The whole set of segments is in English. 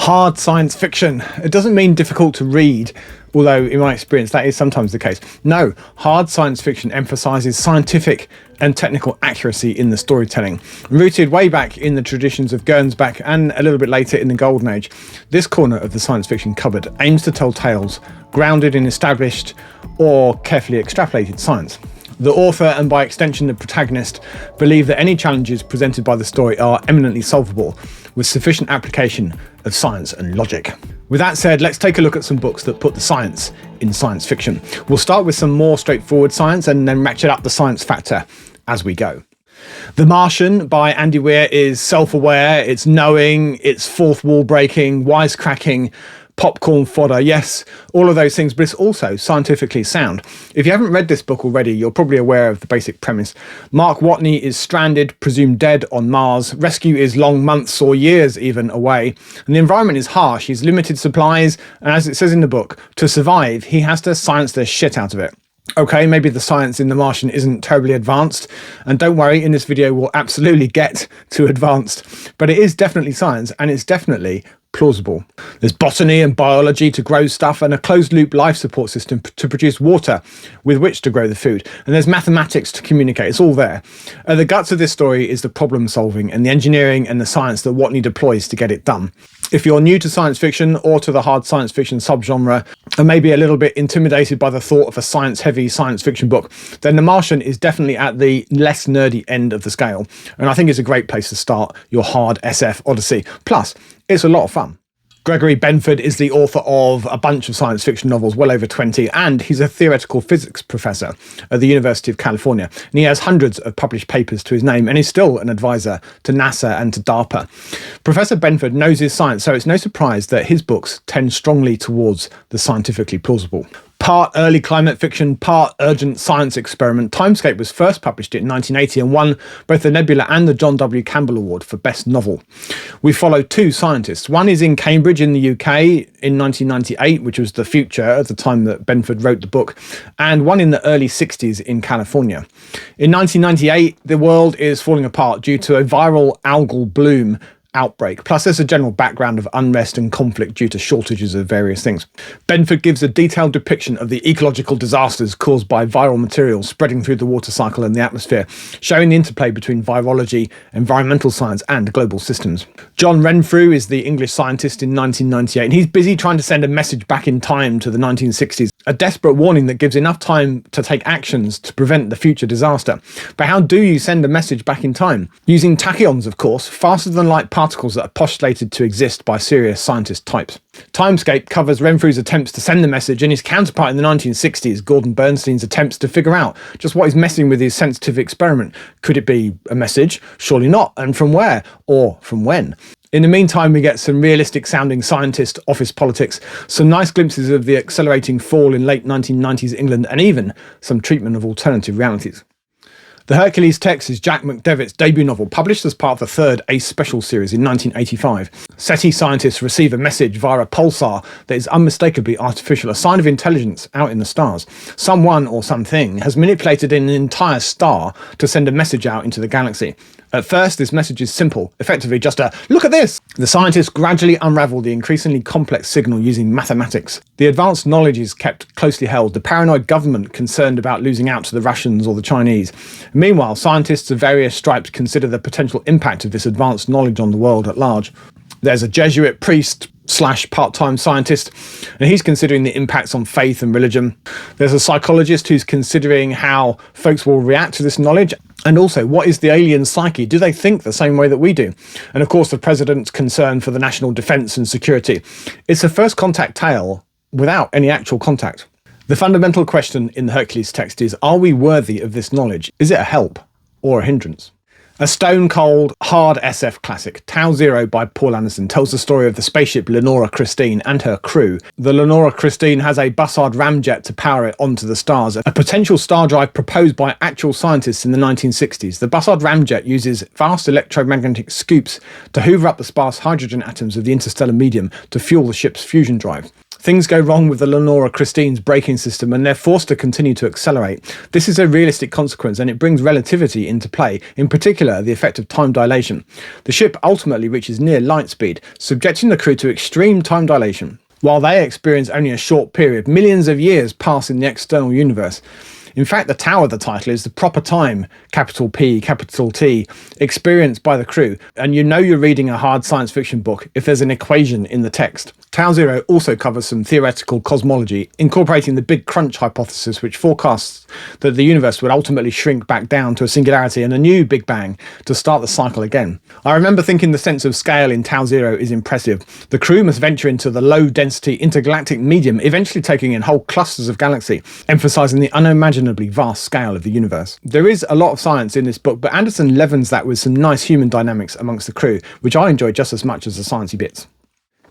Hard science fiction. It doesn't mean difficult to read, although in my experience that is sometimes the case. No, hard science fiction emphasises scientific and technical accuracy in the storytelling. Rooted way back in the traditions of Gernsback and a little bit later in the Golden Age, this corner of the science fiction cupboard aims to tell tales grounded in established or carefully extrapolated science. The author, and by extension the protagonist, believe that any challenges presented by the story are eminently solvable with sufficient application of science and logic. With that said, let's take a look at some books that put the science in science fiction. We'll start with some more straightforward science and then ratchet up the science factor as we go. The Martian by Andy Weir is self-aware, it's knowing, it's fourth wall breaking, wisecracking, popcorn fodder, yes, all of those things, but it's also scientifically sound. If you haven't read this book already, you're probably aware of the basic premise. Mark Watney is stranded, presumed dead on Mars. Rescue is long months or years even away, and the environment is harsh. He's limited supplies, and as it says in the book, to survive, he has to science the shit out of it. Okay, maybe the science in The Martian isn't terribly advanced, and don't worry, in this video we'll absolutely get to advanced, but it is definitely science, and it's definitely plausible. There's botany and biology to grow stuff, and a closed-loop life support system to produce water with which to grow the food, and there's mathematics to communicate. It's all there. At the guts of this story is the problem solving and the engineering and the science that Watney deploys to get it done. If you're new to science fiction or to the hard science fiction subgenre, and maybe a little bit intimidated by the thought of a science-heavy science fiction book, then The Martian is definitely at the less nerdy end of the scale, and I think it's a great place to start your hard SF odyssey. Plus, it's a lot of fun. Gregory Benford is the author of a bunch of science fiction novels, well over 20, and he's a theoretical physics professor at the University of California. And he has hundreds of published papers to his name, and he's still an advisor to NASA and to DARPA. Professor Benford knows his science, so it's no surprise that his books tend strongly towards the scientifically plausible. Part early climate fiction, part urgent science experiment, Timescape was first published in 1980 and won both the Nebula and the John W. Campbell Award for Best Novel. We follow two scientists. One is in Cambridge in the UK in 1998, which was the future at the time that Benford wrote the book, and one in the early 60s in California. In 1998, the world is falling apart due to a viral algal bloom outbreak. Plus there's a general background of unrest and conflict due to shortages of various things. Benford gives a detailed depiction of the ecological disasters caused by viral materials spreading through the water cycle and the atmosphere, showing the interplay between virology, environmental science and global systems. John Renfrew is the English scientist in 1998, and he's busy trying to send a message back in time to the 1960s, a desperate warning that gives enough time to take actions to prevent the future disaster. But how do you send a message back in time? Using tachyons, of course, faster than light particles that are postulated to exist by serious scientist types. Timescape covers Renfrew's attempts to send the message and his counterpart in the 1960s, Gordon Bernstein's attempts to figure out just what is messing with his sensitive experiment. Could it be a message? Surely not. And from where? Or from when? In the meantime, we get some realistic sounding scientist office politics, some nice glimpses of the accelerating fall in late 1990s England, and even some treatment of alternative realities. The Hercules Text is Jack McDevitt's debut novel, published as part of the third Ace Special series in 1985. SETI scientists receive a message via a pulsar that is unmistakably artificial, a sign of intelligence out in the stars. Someone or something has manipulated an entire star to send a message out into the galaxy. At first, this message is simple, effectively just a "look at this!" The scientists gradually unravel the increasingly complex signal using mathematics. The advanced knowledge is kept closely held, the paranoid government concerned about losing out to the Russians or the Chinese. Meanwhile, scientists of various stripes consider the potential impact of this advanced knowledge on the world at large. There's a Jesuit priest / part-time scientist, and he's considering the impacts on faith and religion. There's a psychologist who's considering how folks will react to this knowledge, and also what is the alien psyche? Do they think the same way that we do? And of course the president's concern for the national defence and security. It's a first contact tale without any actual contact. The fundamental question in the Hercules Text is, are we worthy of this knowledge? Is it a help or a hindrance? A stone-cold, hard SF classic, Tau Zero by Paul Anderson, tells the story of the spaceship Lenora Christine and her crew. The Lenora Christine has a Bussard ramjet to power it onto the stars, a potential star drive proposed by actual scientists in the 1960s. The Bussard ramjet uses vast electromagnetic scoops to hoover up the sparse hydrogen atoms of the interstellar medium to fuel the ship's fusion drive. Things go wrong with the Lenora Christine's braking system and they're forced to continue to accelerate. This is a realistic consequence and it brings relativity into play, in particular the effect of time dilation. The ship ultimately reaches near light speed, subjecting the crew to extreme time dilation. While they experience only a short period, millions of years pass in the external universe. In fact, the tau of the title is the proper time, capital P, capital T, experienced by the crew, and you know you're reading a hard science fiction book if there's an equation in the text. Tau Zero also covers some theoretical cosmology, incorporating the Big Crunch hypothesis, which forecasts that the universe would ultimately shrink back down to a singularity and a new Big Bang to start the cycle again. I remember thinking the sense of scale in Tau Zero is impressive. The crew must venture into the low-density intergalactic medium, eventually taking in whole clusters of galaxy, emphasising the unimaginably vast scale of the universe. There is a lot of science in this book, but Anderson leavens that with some nice human dynamics amongst the crew, which I enjoy just as much as the sciencey bits.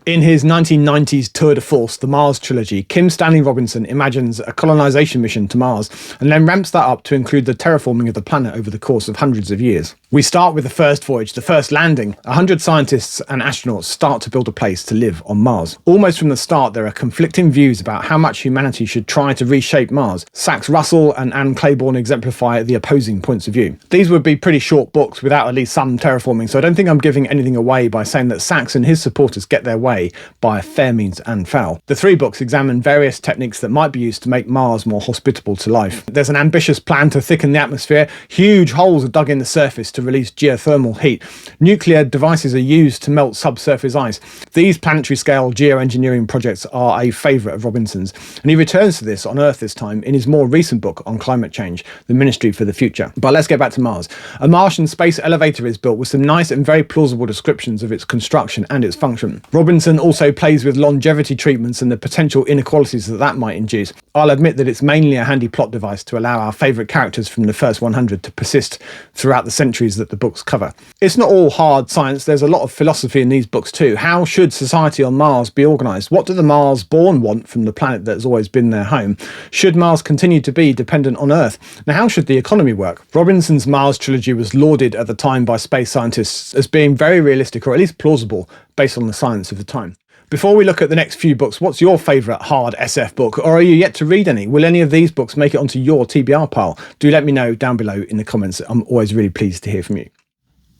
In his 1990s tour de force, the Mars trilogy, Kim Stanley Robinson imagines a colonisation mission to Mars and then ramps that up to include the terraforming of the planet over the course of hundreds of years. We start with the first voyage, the first landing. 100 scientists and astronauts start to build a place to live on Mars. Almost from the start, there are conflicting views about how much humanity should try to reshape Mars. Sachs Russell and Anne Claiborne exemplify the opposing points of view. These would be pretty short books without at least some terraforming, so I don't think I'm giving anything away by saying that Sachs and his supporters get their way by fair means and foul. The 3 books examine various techniques that might be used to make Mars more hospitable to life. There's an ambitious plan to thicken the atmosphere. Huge holes are dug in the surface to release geothermal heat. Nuclear devices are used to melt subsurface ice. These planetary scale geoengineering projects are a favourite of Robinson's, and he returns to this on Earth this time in his more recent book on climate change, The Ministry for the Future. But let's get back to Mars. A Martian space elevator is built with some nice and very plausible descriptions of its construction and its function. Robinson also plays with longevity treatments and the potential inequalities that might induce. I'll admit that it's mainly a handy plot device to allow our favourite characters from the first 100 to persist throughout the centuries that the books cover. It's not all hard science, there's a lot of philosophy in these books too. How should society on Mars be organised? What do the Mars-born want from the planet that's always been their home? Should Mars continue to be dependent on Earth? Now, how should the economy work? Robinson's Mars trilogy was lauded at the time by space scientists as being very realistic, or at least plausible, based on the science of the time. Before we look at the next few books, what's your favourite hard SF book, or are you yet to read any? Will any of these books make it onto your TBR pile? Do let me know down below in the comments. I'm always really pleased to hear from you.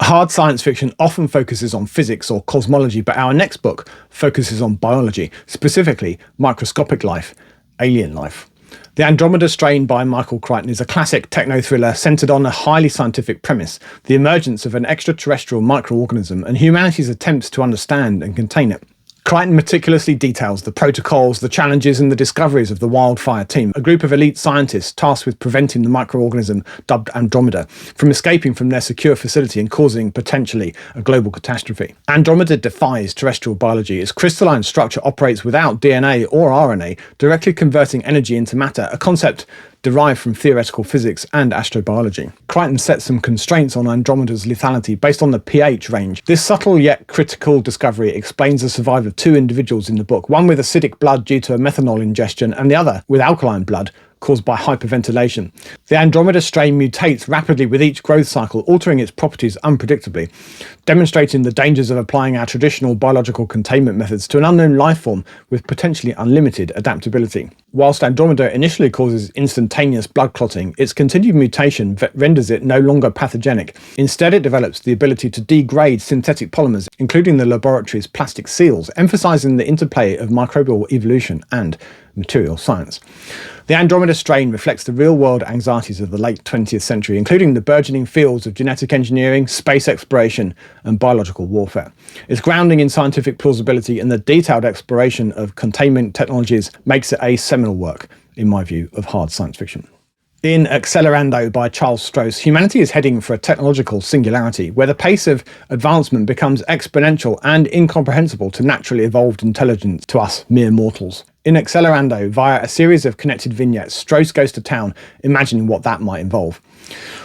Hard science fiction often focuses on physics or cosmology, but our next book focuses on biology, specifically microscopic life, alien life. The Andromeda Strain by Michael Crichton is a classic techno-thriller centred on a highly scientific premise, the emergence of an extraterrestrial microorganism and humanity's attempts to understand and contain it. Crichton meticulously details the protocols, the challenges and the discoveries of the Wildfire team, a group of elite scientists tasked with preventing the microorganism dubbed Andromeda from escaping from their secure facility and causing, potentially, a global catastrophe. Andromeda defies terrestrial biology. Its crystalline structure operates without DNA or RNA, directly converting energy into matter, a concept derived from theoretical physics and astrobiology. Crichton sets some constraints on Andromeda's lethality based on the pH range. This subtle yet critical discovery explains the survival of 2 individuals in the book, one with acidic blood due to a methanol ingestion and the other with alkaline blood caused by hyperventilation. The Andromeda strain mutates rapidly with each growth cycle, altering its properties unpredictably, demonstrating the dangers of applying our traditional biological containment methods to an unknown life form with potentially unlimited adaptability. Whilst Andromeda initially causes instantaneous blood clotting, its continued mutation renders it no longer pathogenic. Instead, it develops the ability to degrade synthetic polymers, including the laboratory's plastic seals, emphasising the interplay of microbial evolution and material science. The Andromeda strain reflects the real-world anxieties of the late 20th century, including the burgeoning fields of genetic engineering, space exploration, and biological warfare. Its grounding in scientific plausibility and the detailed exploration of containment technologies makes it a seminal work, in my view, of hard science fiction. In Accelerando by Charles Stross, humanity is heading for a technological singularity, where the pace of advancement becomes exponential and incomprehensible to naturally evolved intelligence to us mere mortals. In Accelerando, via a series of connected vignettes, Stross goes to town, imagining what that might involve.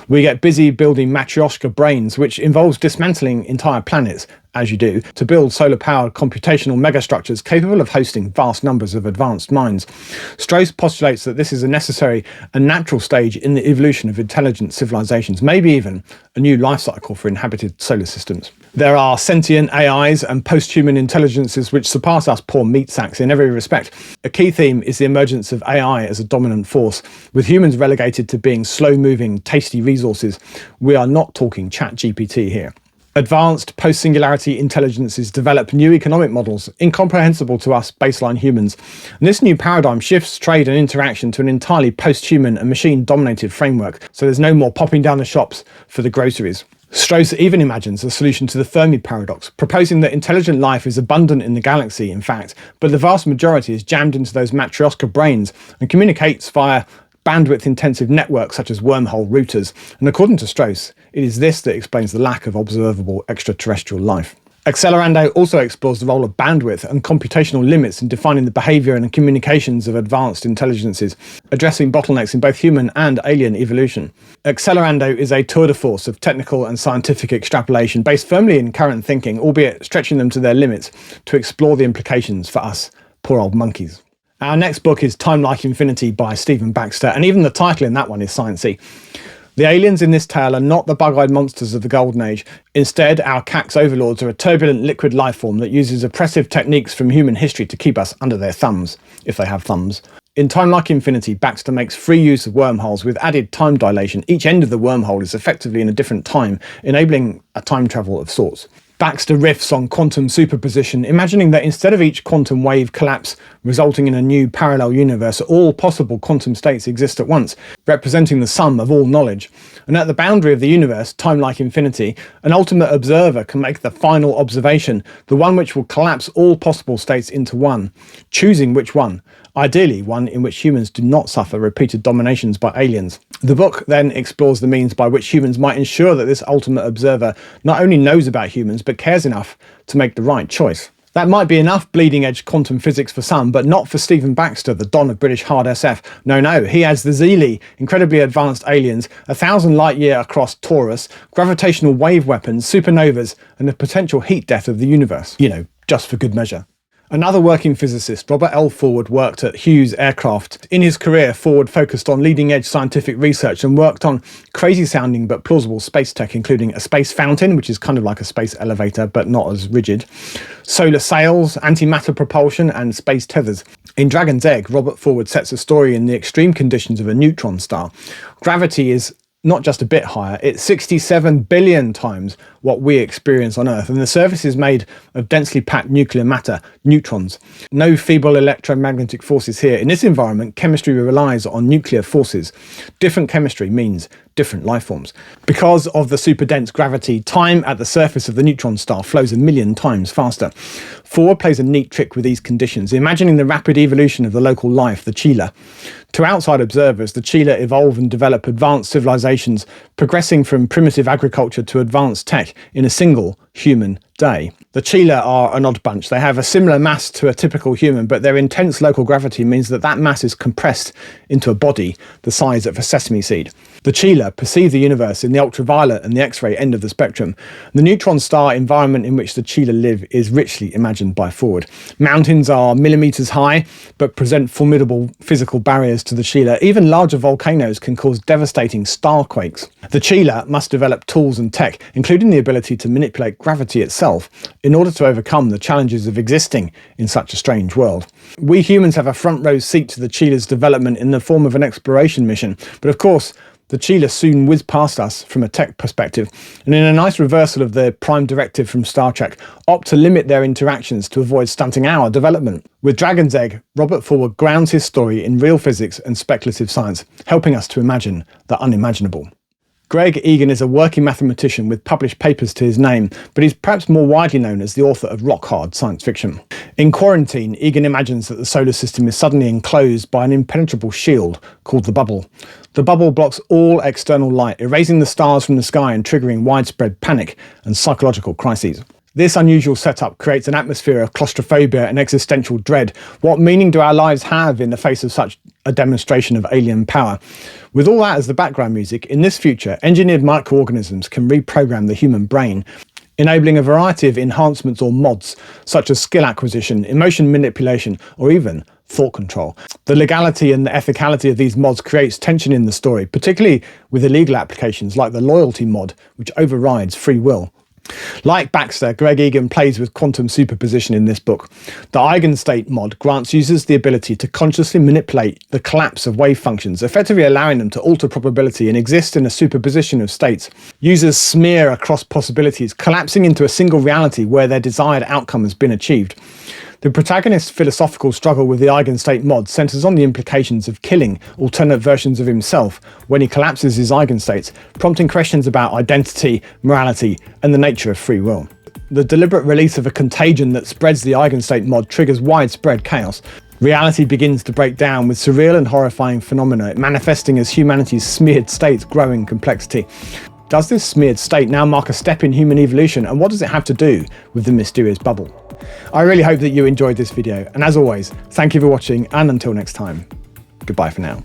We get busy building Matryoshka brains, which involves dismantling entire planets, as you do, to build solar-powered computational megastructures capable of hosting vast numbers of advanced minds. Strauss postulates that this is a necessary and natural stage in the evolution of intelligent civilizations, maybe even a new life cycle for inhabited solar systems. There are sentient AIs and post-human intelligences which surpass us poor meat sacks in every respect. A key theme is the emergence of AI as a dominant force, with humans relegated to being slow-moving, tasty resources. We are not talking ChatGPT here. Advanced post-singularity intelligences develop new economic models incomprehensible to us baseline humans. And this new paradigm shifts trade and interaction to an entirely post-human and machine-dominated framework, so there's no more popping down the shops for the groceries. Strauss even imagines a solution to the Fermi paradox, proposing that intelligent life is abundant in the galaxy, in fact, but the vast majority is jammed into those Matryoshka brains and communicates via bandwidth-intensive networks such as wormhole routers. And according to Strauss, it is this that explains the lack of observable extraterrestrial life. Accelerando also explores the role of bandwidth and computational limits in defining the behaviour and communications of advanced intelligences, addressing bottlenecks in both human and alien evolution. Accelerando is a tour de force of technical and scientific extrapolation based firmly in current thinking, albeit stretching them to their limits to explore the implications for us poor old monkeys. Our next book is Timelike Infinity by Stephen Baxter, and even the title in that one is sciencey. The aliens in this tale are not the bug-eyed monsters of the Golden Age. Instead, our Cax overlords are a turbulent liquid life form that uses oppressive techniques from human history to keep us under their thumbs, if they have thumbs. In Timelike Infinity, Baxter makes free use of wormholes with added time dilation. Each end of the wormhole is effectively in a different time, enabling a time travel of sorts. Baxter riffs on quantum superposition, imagining that instead of each quantum wave collapse resulting in a new parallel universe, all possible quantum states exist at once, representing the sum of all knowledge. And at the boundary of the universe, Timelike Infinity, an ultimate observer can make the final observation, the one which will collapse all possible states into one, choosing which one. Ideally, one in which humans do not suffer repeated dominations by aliens. The book then explores the means by which humans might ensure that this ultimate observer not only knows about humans, but cares enough to make the right choice. That might be enough bleeding-edge quantum physics for some, but not for Stephen Baxter, the don of British hard SF. No, he has the Zeely, incredibly advanced aliens, 1,000 light-year across Taurus, gravitational wave weapons, supernovas, and the potential heat death of the universe. You know, just for good measure. Another working physicist, Robert L. Forward, worked at Hughes Aircraft. In his career, Forward focused on leading-edge scientific research and worked on crazy-sounding but plausible space tech, including a space fountain, which is kind of like a space elevator but not as rigid, solar sails, antimatter propulsion, and space tethers. In Dragon's Egg, Robert Forward sets a story in the extreme conditions of a neutron star. Gravity is not just a bit higher, it's 67 billion times what we experience on Earth, and the surface is made of densely packed nuclear matter, neutrons. No feeble electromagnetic forces here. In this environment, chemistry relies on nuclear forces. Different chemistry means different life forms. Because of the super dense gravity, time at the surface of the neutron star flows 1,000,000 times faster. Forward plays a neat trick with these conditions, imagining the rapid evolution of the local life, the Chila. To outside observers, the Chila evolve and develop advanced civilizations, progressing from primitive agriculture to advanced tech in a single human day. The Chila are an odd bunch. They have a similar mass to a typical human, but their intense local gravity means that that mass is compressed into a body the size of a sesame seed. The Chila perceive the universe in the ultraviolet and the X-ray end of the spectrum. The neutron star environment in which the Chila live is richly imagined by Forward. Mountains are millimeters high, but present formidable physical barriers to the Chila. Even larger volcanoes can cause devastating starquakes. The Chila must develop tools and tech, including the ability to manipulate gravity itself, in order to overcome the challenges of existing in such a strange world. We humans have a front row seat to the Chila's development in the form of an exploration mission, but of course, the Chila soon whiz past us from a tech perspective, and in a nice reversal of the prime directive from Star Trek, opt to limit their interactions to avoid stunting our development. With Dragon's Egg, Robert Forward grounds his story in real physics and speculative science, helping us to imagine the unimaginable. Greg Egan is a working mathematician with published papers to his name, but he's perhaps more widely known as the author of rock-hard science fiction. In Quarantine, Egan imagines that the solar system is suddenly enclosed by an impenetrable shield called the bubble. The bubble blocks all external light, erasing the stars from the sky and triggering widespread panic and psychological crises. This unusual setup creates an atmosphere of claustrophobia and existential dread. What meaning do our lives have in the face of such a demonstration of alien power? With all that as the background music, in this future, engineered microorganisms can reprogram the human brain. enabling a variety of enhancements or mods, such as skill acquisition, emotion manipulation, or even thought control. The legality and the ethicality of these mods creates tension in the story, particularly with illegal applications like the loyalty mod, which overrides free will. Like Baxter, Greg Egan plays with quantum superposition in this book. The eigenstate mod grants users the ability to consciously manipulate the collapse of wave functions, effectively allowing them to alter probability and exist in a superposition of states. Users smear across possibilities, collapsing into a single reality where their desired outcome has been achieved. The protagonist's philosophical struggle with the eigenstate mod centres on the implications of killing alternate versions of himself when he collapses his eigenstates, prompting questions about identity, morality, and the nature of free will. The deliberate release of a contagion that spreads the eigenstate mod triggers widespread chaos. Reality begins to break down with surreal and horrifying phenomena manifesting as humanity's smeared states grow in complexity. Does this smeared state now mark a step in human evolution, and what does it have to do with the mysterious bubble? I really hope that you enjoyed this video, and as always, thank you for watching, and until next time, goodbye for now.